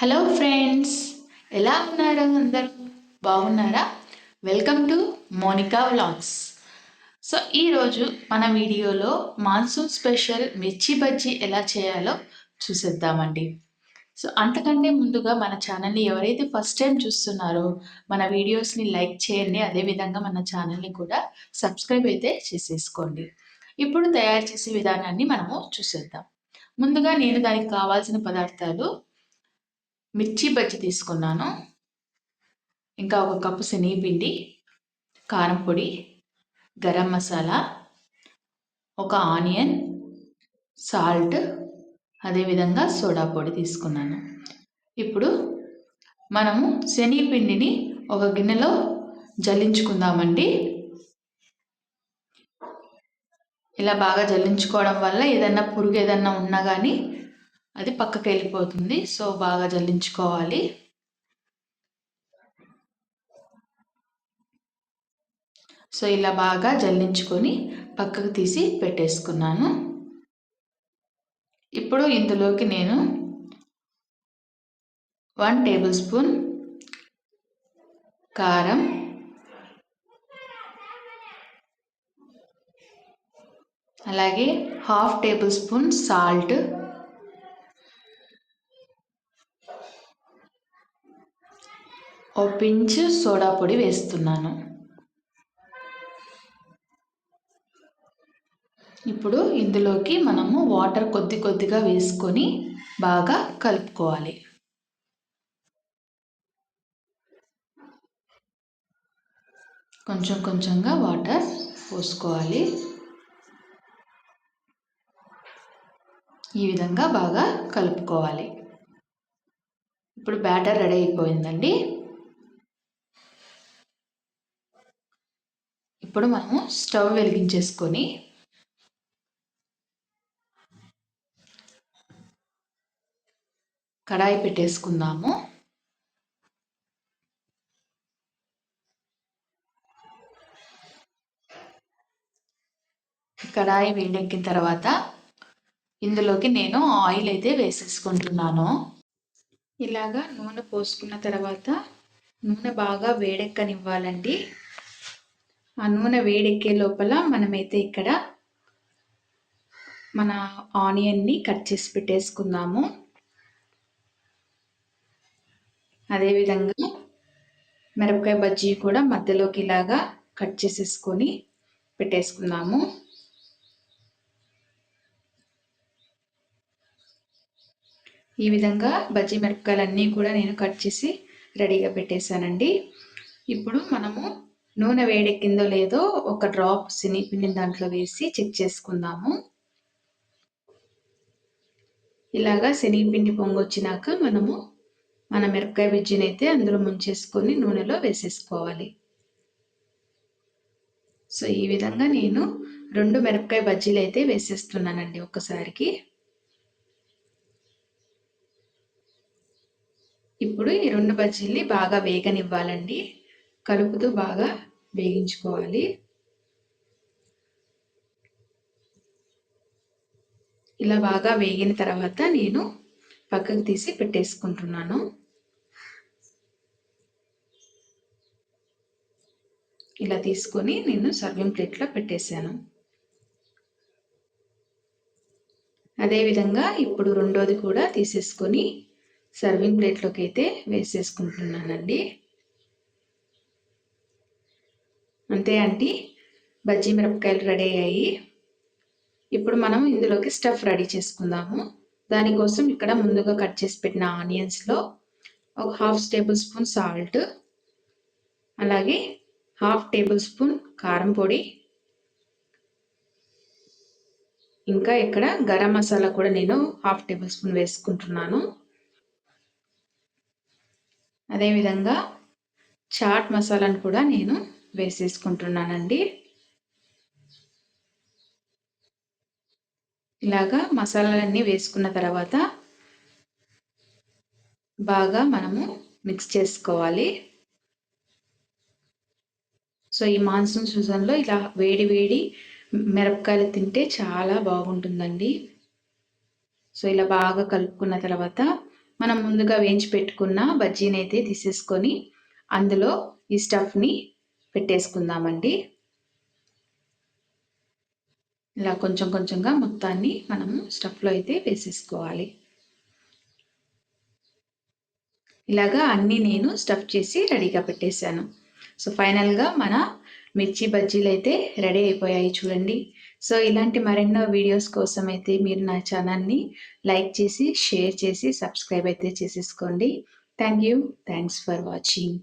Hello friends, ఎలా ఉన్నారు అందరూ? బాగున్నారా? Welcome to Monika vlogs. So ఈరోజు మన వీడియోలో మాన్సూన్ స్పెషల్ మిర్చి బజ్జీ ఎలా చేయాలో చూసేద్దామండి. సో అంతకంటే ముందుగా మన ఛానల్ని ఎవరైతే ఫస్ట్ టైం చూస్తున్నారో మన వీడియోస్ని లైక్ చేయండి. అదేవిధంగా మన ఛానల్ని కూడా సబ్స్క్రైబ్ అయితే చేసేసుకోండి. ఇప్పుడు తయారు చేసే విధానాన్ని మనము చూసేద్దాం. ముందుగా నేను దానికి కావాల్సిన పదార్థాలు మిర్చి బజ్జీ తీసుకున్నాను. ఇంకా ఒక కప్పు శనగపిండి, కారం పొడి, గరం మసాలా, ఒక ఆనియన్, సాల్ట్, అదేవిధంగా సోడా పొడి తీసుకున్నాను. ఇప్పుడు మనము శనగపిండిని ఒక గిన్నెలో జల్లించుకుందామండి. ఇలా బాగా జల్లించుకోవడం వల్ల ఏదైనా పురుగు ఏదన్నా ఉన్నా కానీ అది పక్కకి వెళ్ళిపోతుంది. సో బాగా జల్లించుకోవాలి. సో ఇలా బాగా జల్లించుకొని పక్కకు తీసి పెట్టేసుకున్నాను. ఇప్పుడు ఇందులోకి నేను 1 టేబుల్ స్పూన్ కారం, అలాగే 1/2 టేబుల్ స్పూన్ సాల్ట్, ఓ పించ్ సోడా పొడి వేస్తున్నాను. ఇప్పుడు ఇందులోకి మనము వాటర్ కొద్ది కొద్దిగా వేసుకొని బాగా కలుపుకోవాలి. కొంచెం కొంచెంగా వాటర్ పోసుకోవాలి. ఈ విధంగా బాగా కలుపుకోవాలి. ఇప్పుడు బ్యాటర్ రెడీ అయిపోయిందండి. ఇప్పుడు మనము స్టవ్ వెలిగించేసుకొని కడాయి పెట్టేసుకుందాము. కడాయి వేడెక్కిన తర్వాత ఇందులోకి నేను ఆయిల్ అయితే వేసేసుకుంటున్నాను. ఇలాగా నూనె పోసుకున్న తర్వాత నూనె బాగా వేడెక్కనివ్వాలండి. ఆ నూనె వేడెక్కే లోపల మనమైతే ఇక్కడ మన ఆనియన్ని కట్ చేసి పెట్టేసుకుందాము. అదేవిధంగా మిరపకాయ బజ్జీ కూడా మధ్యలోకి ఇలాగా కట్ చేసేసుకొని పెట్టేసుకుందాము. ఈ విధంగా బజ్జీ మిరపకాయలన్నీ కూడా నేను కట్ చేసి రెడీగా పెట్టేశానండి. ఇప్పుడు మనము నూనె వేడెక్కిందో లేదో ఒక డ్రాప్ శనగపిండిని దాంట్లో వేసి చెక్ చేసుకుందాము. ఇలాగా శనగపిండి పొంగొచ్చినాక మనము మన మిరపకాయ బజ్జీని అయితే అందులో ముంచేసుకొని నూనెలో వేసేసుకోవాలి. సో ఈ విధంగా నేను 2 మిరపకాయ బజ్జీలు అయితే వేసేస్తున్నానండి ఒక్కసారికి. ఇప్పుడు ఈ 2 బజ్జీల్ని బాగా వేగనివ్వాలండి. కలుపుతూ బాగా వేగించుకోవాలి. ఇలా బాగా వేగిన తర్వాత నేను పక్కకు తీసి పెట్టేసుకుంటున్నాను. ఇలా తీసుకొని నేను సర్వింగ్ ప్లేట్లో పెట్టేశాను. అదేవిధంగా ఇప్పుడు రెండోది కూడా తీసేసుకొని సర్వింగ్ ప్లేట్లోకి అయితే వేసేసుకుంటున్నానండి. అంతే అండి, బజ్జీ మిరపకాయలు రెడీ అయ్యాయి. ఇప్పుడు మనం ఇందులోకి స్టఫ్ రెడీ చేసుకుందాము. దానికోసం ఇక్కడ ముందుగా కట్ చేసి పెట్టిన ఆనియన్స్లో ఒక 1/2 టేబుల్ స్పూన్ సాల్ట్, అలాగే 1/2 టేబుల్ స్పూన్ కారం పొడి, ఇంకా ఇక్కడ గరం మసాలా కూడా నేను 1/2 టేబుల్ స్పూన్ వేసుకుంటున్నాను. అదేవిధంగా చాట్ మసాలాను కూడా నేను వేసేసుకుంటున్నానండి. ఇలాగా మసాలాలన్నీ వేసుకున్న తర్వాత బాగా మనము మిక్స్ చేసుకోవాలి. సో ఈ మాన్సూన్ సీజన్లో ఇలా వేడి వేడి మిరపకాయలు తింటే చాలా బాగుంటుందండి. సో ఇలా బాగా కలుపుకున్న తర్వాత మనం ముందుగా వేయించి పెట్టుకున్న బజ్జీని అయితే తీసేసుకొని అందులో ఈ స్టఫ్ని పెట్టేసుకుందామండి. ఇలా కొంచెం కొంచెంగా మొత్తాన్ని మనము స్టఫ్లో అయితే వేసేసుకోవాలి. ఇలాగా అన్నీ నేను స్టఫ్ చేసి రెడీగా పెట్టేశాను. సో ఫైనల్గా మన మిర్చి బజ్జీలు అయితే రెడీ అయిపోయాయి చూడండి. సో ఇలాంటి మరెన్నో వీడియోస్ కోసం అయితే మీరు నా ఛానల్ని లైక్ చేసి షేర్ చేసి సబ్స్క్రైబ్ అయితే చేసేసుకోండి. Thank you. Thanks for watching.